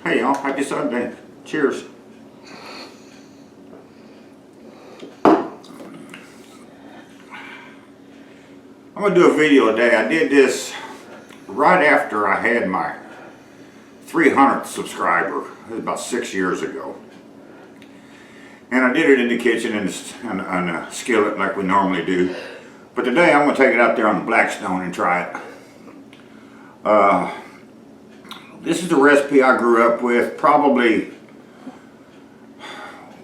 Hey y'all, happy Sunday. Cheers. I'm going to do a video today. I did this right after I had my 300th subscriber. It was about 6 years ago. And I did it in the kitchen on a skillet like we normally do. But today I'm going to take it out there on the Blackstone and try it. This is the recipe I grew up with. Probably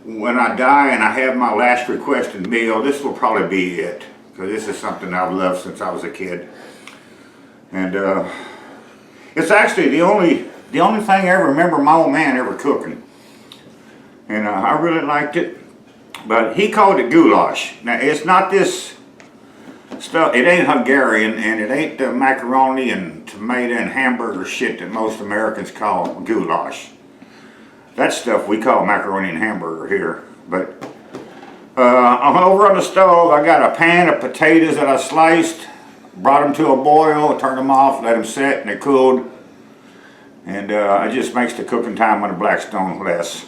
when I die and I have my last requested meal, this will probably be it. Because this is something I've loved since I was a kid. And it's actually the only thing I ever remember my old man ever cooking. And I really liked it. But he called it goulash. Now it's not this stuff, it ain't Hungarian, and it ain't the macaroni and tomato and hamburger shit that most Americans call goulash. That stuff we call macaroni and hamburger here. But over on the stove, I got a pan of potatoes that I sliced, brought them to a boil, turned them off, let them sit, and they cooled. And it just makes the cooking time on the Blackstone less.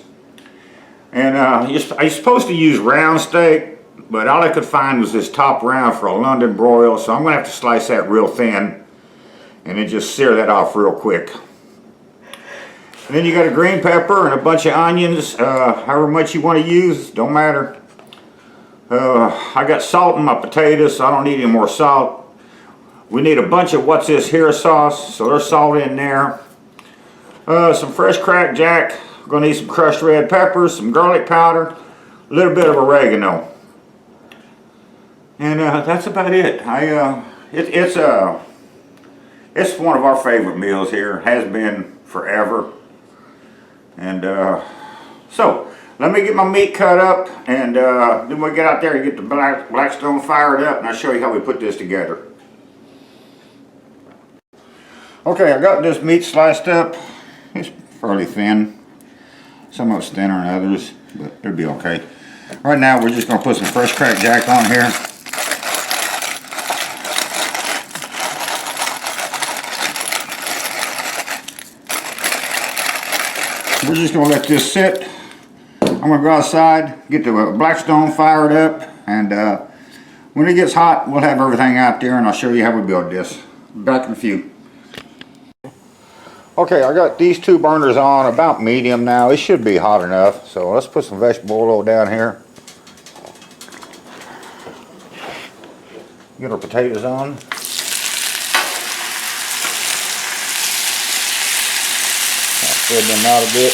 And you're supposed to use round steak, but all I could find was this top round for a London broil, so I'm going to have to slice that real thin and then just sear that off real quick. And then you got a green pepper and a bunch of onions, however much you want to use, don't matter. I got salt in my potatoes, so I don't need any more salt. We need a bunch of what's this here sauce, so there's salt in there. Some fresh cracked jack. We're going to need some crushed red peppers, some garlic powder, a little bit of oregano. And that's about it. It's one of our favorite meals here. Has been forever. And so let me get my meat cut up, and then we'll get out there and get the Blackstone fired up, and I'll show you how we put this together. Okay, I got this meat sliced up. It's fairly thin. Some of it's thinner than others, but it'll be okay. Right now we're just going to put some fresh cracked jack on here. We're just going to let this sit. I'm going to go outside, get the Blackstone fired up, and when it gets hot, we'll have everything out there, and I'll show you how we build this. Back in a few. Okay, I got these two burners on, about medium now. It should be hot enough, so let's put some vegetable oil down here. Get our potatoes on. Spread them out a bit.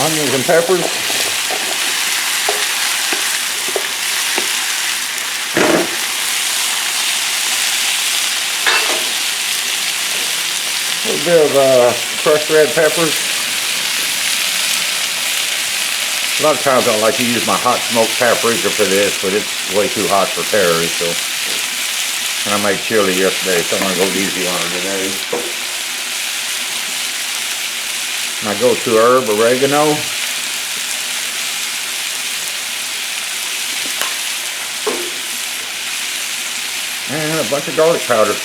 Onions and peppers. A little bit of crushed red peppers. A lot of times I like to use my hot smoked paprika for this, but it's way too hot for Terry, so. And I made chili yesterday, so I'm going to go easy on it today. My go-to herb, oregano. And a bunch of garlic powder.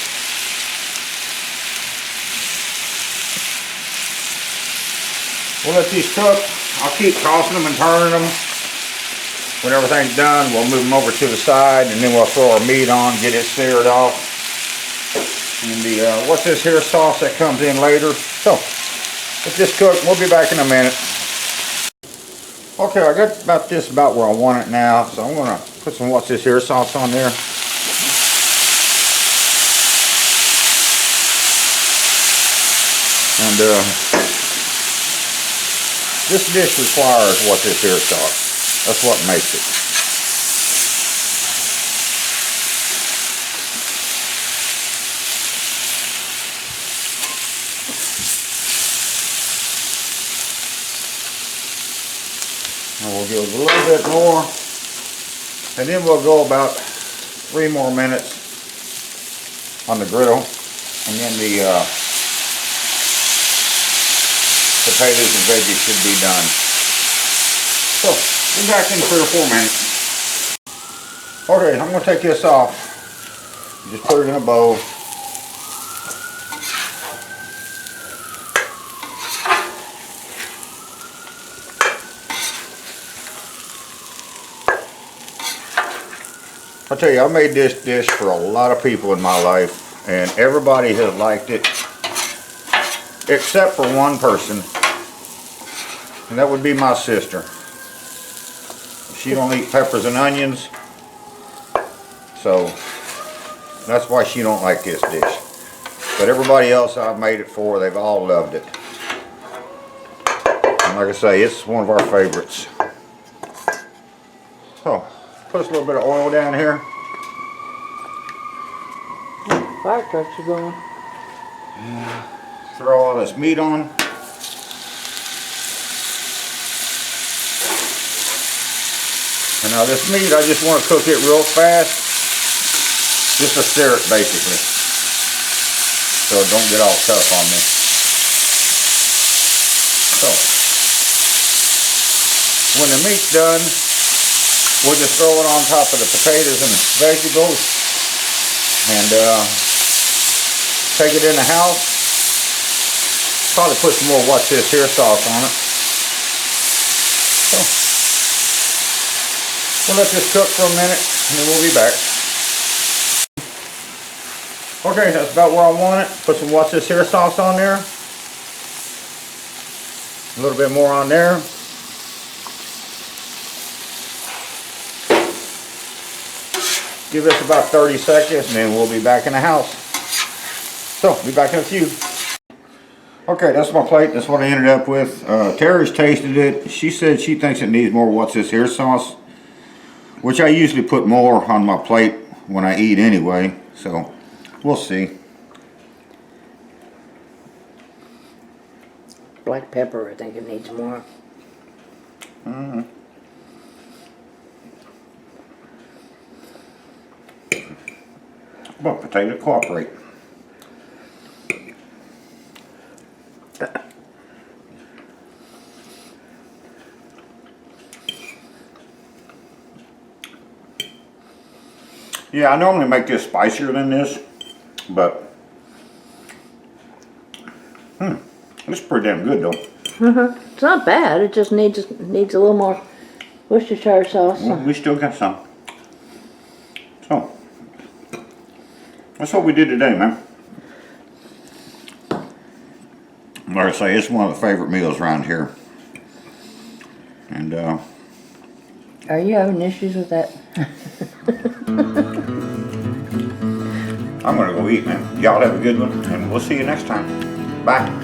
We'll let these cook. I'll keep tossing them and turning them. When everything's done, we'll move them over to the side, and then we'll throw our meat on, get it seared off. And the what's this here sauce that comes in later. So, let this cook. We'll be back in a minute. Okay, I got about where I want it now, so I'm gonna put some what's this here sauce on there. And this dish requires what's this here sauce. That's what makes it. And we'll give it a little bit more, and then we'll go about 3 more minutes on the griddle, and then potatoes and veggies should be done. So, be back in 3 or 4 minutes. Okay, I'm going to take this off. Just put it in a bowl. I'll tell you, I made this dish for a lot of people in my life, and everybody has liked it, except for one person, and that would be my sister. She don't eat peppers and onions, so that's why she don't like this dish. But everybody else I've made it for, they've all loved it. And like I say, it's one of our favorites. So, put a little bit of oil down here. Fire trucks are going. Throw all this meat on. And now this meat, I just want to cook it real fast. Just to sear it basically. So it don't get all tough on me. So, when the meat's done, we'll just throw it on top of the potatoes and vegetables and take it in the house. Probably put some more what's this here sauce on it. So, we'll let this cook for a minute and then we'll be back. Okay, that's about where I want it. Put some what's this here sauce on there. A little bit more on there. Give this about 30 seconds and then we'll be back in the house. So, be back in a few. Okay, that's my plate. That's what I ended up with. Tara's tasted it. She said she thinks it needs more what's this here sauce, which I usually put more on my plate when I eat anyway. So, we'll see. Black pepper, I think it needs more. Well, potato cooperate. Yeah, I normally make this spicier than this, but it's pretty damn good though. It's not bad. It just needs a little more Worcestershire sauce. Well, we still got some. So, that's what we did today, man. Like I say, it's one of the favorite meals around here. And, Are you having issues with that? I'm gonna go eat, man. Y'all have a good one, and we'll see you next time. Bye.